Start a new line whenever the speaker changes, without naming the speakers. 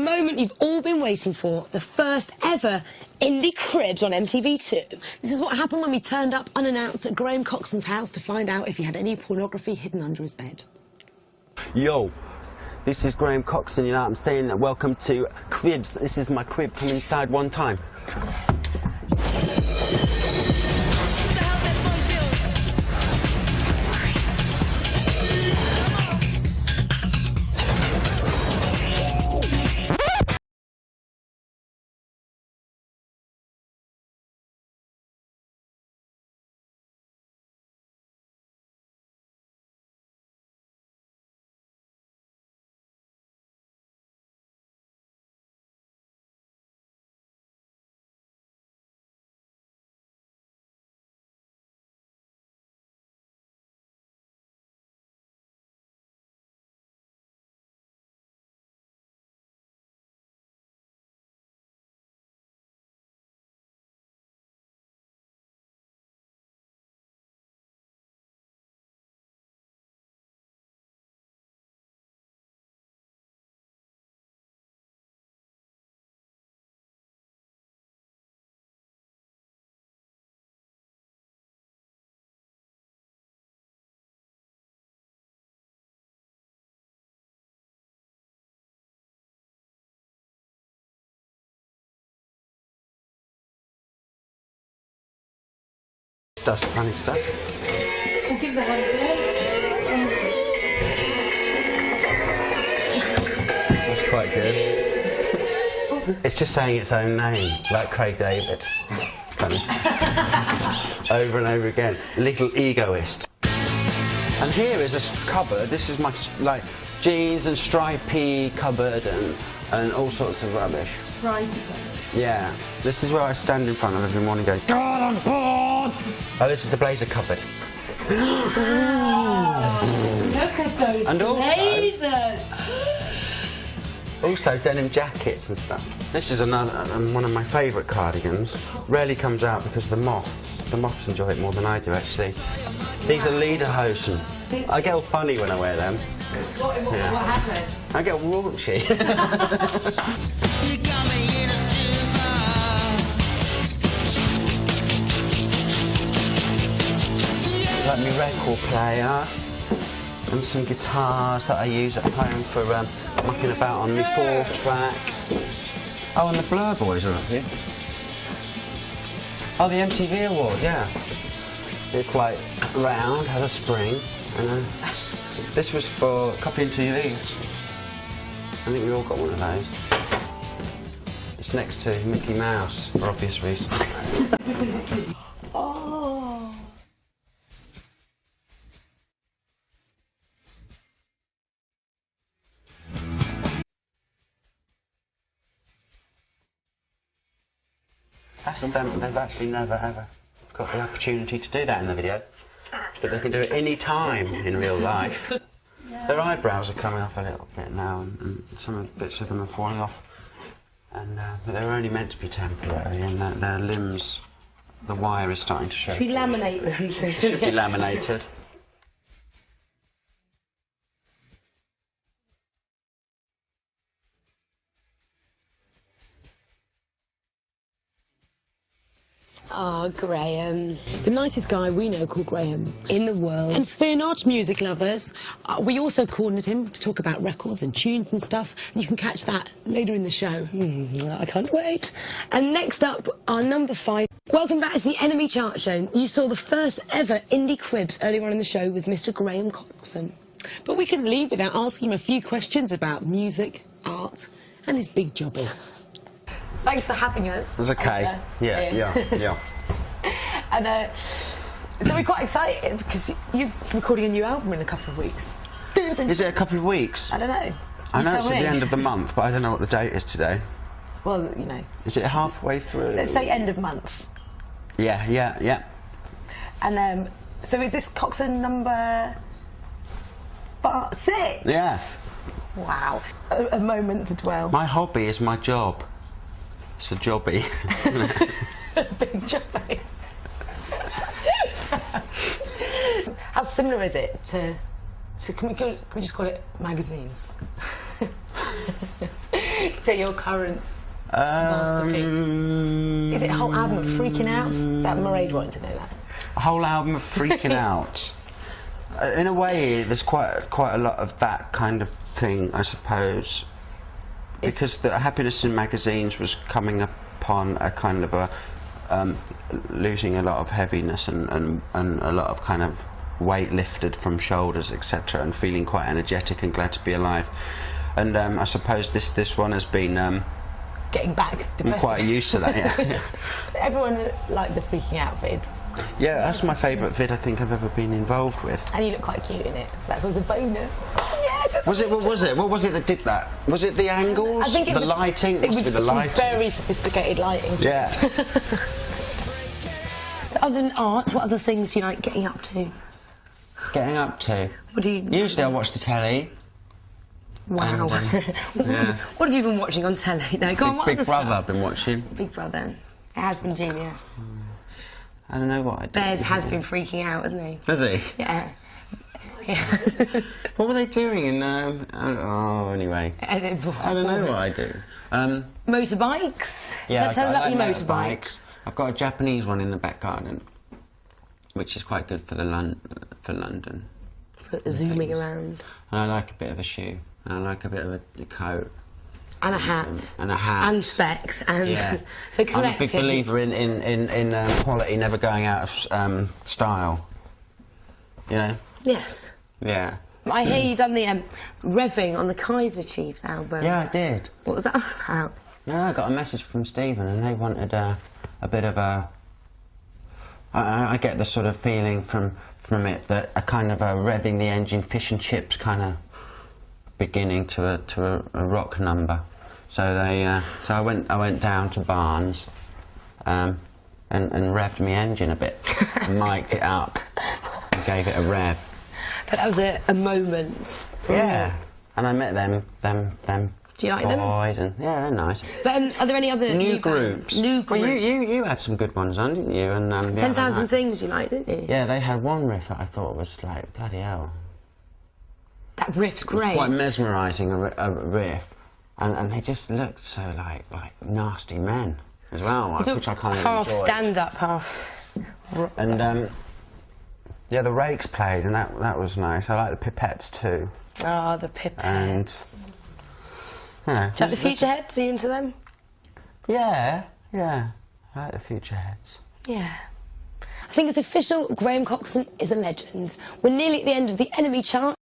Moment you've all been waiting for, the first ever Indie Cribs on MTV2. This is what happened when we turned up unannounced at Graham Coxon's house to find out if he had any pornography hidden under his bed.
Yo, this is Graham Coxon, you know what I'm saying? Welcome to Cribs. This is my crib. Come inside one time. Does funny stuff.
Who gives a $100?
That's quite good. It's just saying its own name, like Craig David. Funny. Over and over again. Little egoist. And here is a cupboard. This is my like jeans and stripy cupboard and all sorts of rubbish.
Stripy.
Yeah. This is where I stand in front of every morning going, God, I'm bored! Oh, this is the blazer cupboard.
Look at those
and
blazers!
Also denim jackets and stuff. This is another one of my favourite cardigans. Rarely comes out because of the moths. The moths enjoy it more than I do, actually. These are lederhosen. I get all funny when I wear them.
What happened?
I get raunchy. Like my record player and some guitars that I use at home for mucking about on my 4-track. Oh, and the Blur Boys are up here. Oh, the MTV Award, yeah. It's like round, has a spring, and this was for copying TVs. I think we all got one of those. It's next to Mickey Mouse, for obvious reasons.
Oh.
They've actually never ever got the opportunity to do that in the video, but they can do it any time in real life. Yeah. Their eyebrows are coming off a little bit now, and some of the bits of them are falling off, and but they're only meant to be temporary, and their limbs, the wire is starting to show.
Should we laminate them?
Should be laminated.
Oh, Graham.
The nicest guy we know called Graham.
In the world.
And fear not, music lovers. We also cornered him to talk about records and tunes and stuff, and you can catch that later in the show.
I can't wait. And next up, our number 5. Welcome back to the Enemy Chart Show. You saw the first ever Indie Cribs earlier on in the show with Mr. Graham Coxon.
But we couldn't leave without asking him a few questions about music, art, and his big jobby. Thanks for having us.
That's okay. Yeah.
And so we're quite excited because you're recording a new album in a couple of weeks.
Is it a couple of weeks?
I don't know.
I know it's at the end of the month, but I don't know what the date is today.
Well, you know.
Is it halfway through?
Let's say end of month.
Yeah.
And so is this Coxon number 6?
Yeah.
Wow. A moment to dwell.
My hobby is my job. It's a jobby.
A big jobby. How similar is it to can we just call it magazines? say your current masterpiece? Is it a whole album of Freaking Out? That Mairead wanted to know that.
A whole album of Freaking Out. In a way, there's quite a lot of that kind of thing, I suppose, because the Happiness in Magazines was coming upon a kind of a losing a lot of heaviness and a lot of kind of weight lifted from shoulders, etc., and feeling quite energetic and glad to be alive. And I suppose this one has been
getting back.
I'm quite used to that. Yeah.
Everyone liked the Freaking Out vid.
Yeah, that's my favourite vid I think I've ever been involved with.
And you look quite cute in it, so that's always a bonus. Yeah,
was it? What was it? What was it that did that? Was it the angles?
I think
the lighting?
It was
the lighting.
Very sophisticated lighting.
Yeah.
So other than art, what other things do you like getting up to?
Getting up to?
What do you...
Usually I watch the telly.
Wow.
And, yeah.
What have you been watching on telly? No, go on, what
Big
other
Brother
stuff?
I've been watching.
Big Brother. It has been genius.
I don't know what I do.
Bears has been freaking out, hasn't he?
Has he?
Yeah.
What were they doing in... oh, anyway. I don't know what I do.
Motorbikes?
Yeah,
Tell us about
I
your
like
motorbikes.
I've got a Japanese one in the back garden, which is quite good for London.
For zooming around.
And I like a bit of a shoe. And I like a bit of a coat.
And a hat.
And a hat.
And specs. And
yeah.
So
I'm a big believer in quality never going out of style. You know?
Yes.
Yeah.
I hear you've done the revving on the Kaiser Chiefs album.
Yeah, I did.
What was that about?
No, I got a message from Stephen and they wanted a bit of a... I get the sort of feeling from it that a kind of a revving the engine, fish and chips kind of beginning to a rock number. So so I went down to Barnes and revved my engine a bit, and mic'd it up, and gave it a rev.
But that was a moment.
Yeah, and I met them
Do you like
boys
them?
And yeah, they're nice.
But are there any other
new groups?
New groups.
Well, you had some good ones on, didn't you? And
10,000 Things you liked, didn't you?
Yeah, they had one riff that I thought was like bloody hell.
That riff's great.
It was quite mesmerising, a riff, and they just looked so like nasty men as well, which I kind of
half
enjoyed.
stand-up, half...
And yeah, the Rakes played, and that was nice. I like the Pipettes too.
Oh, the Pipettes.
And yeah,
the Futureheads, are you into them?
Yeah, I like the Futureheads.
Yeah. I think it's official, Graham Coxon is a legend. We're nearly at the end of the Enemy chart.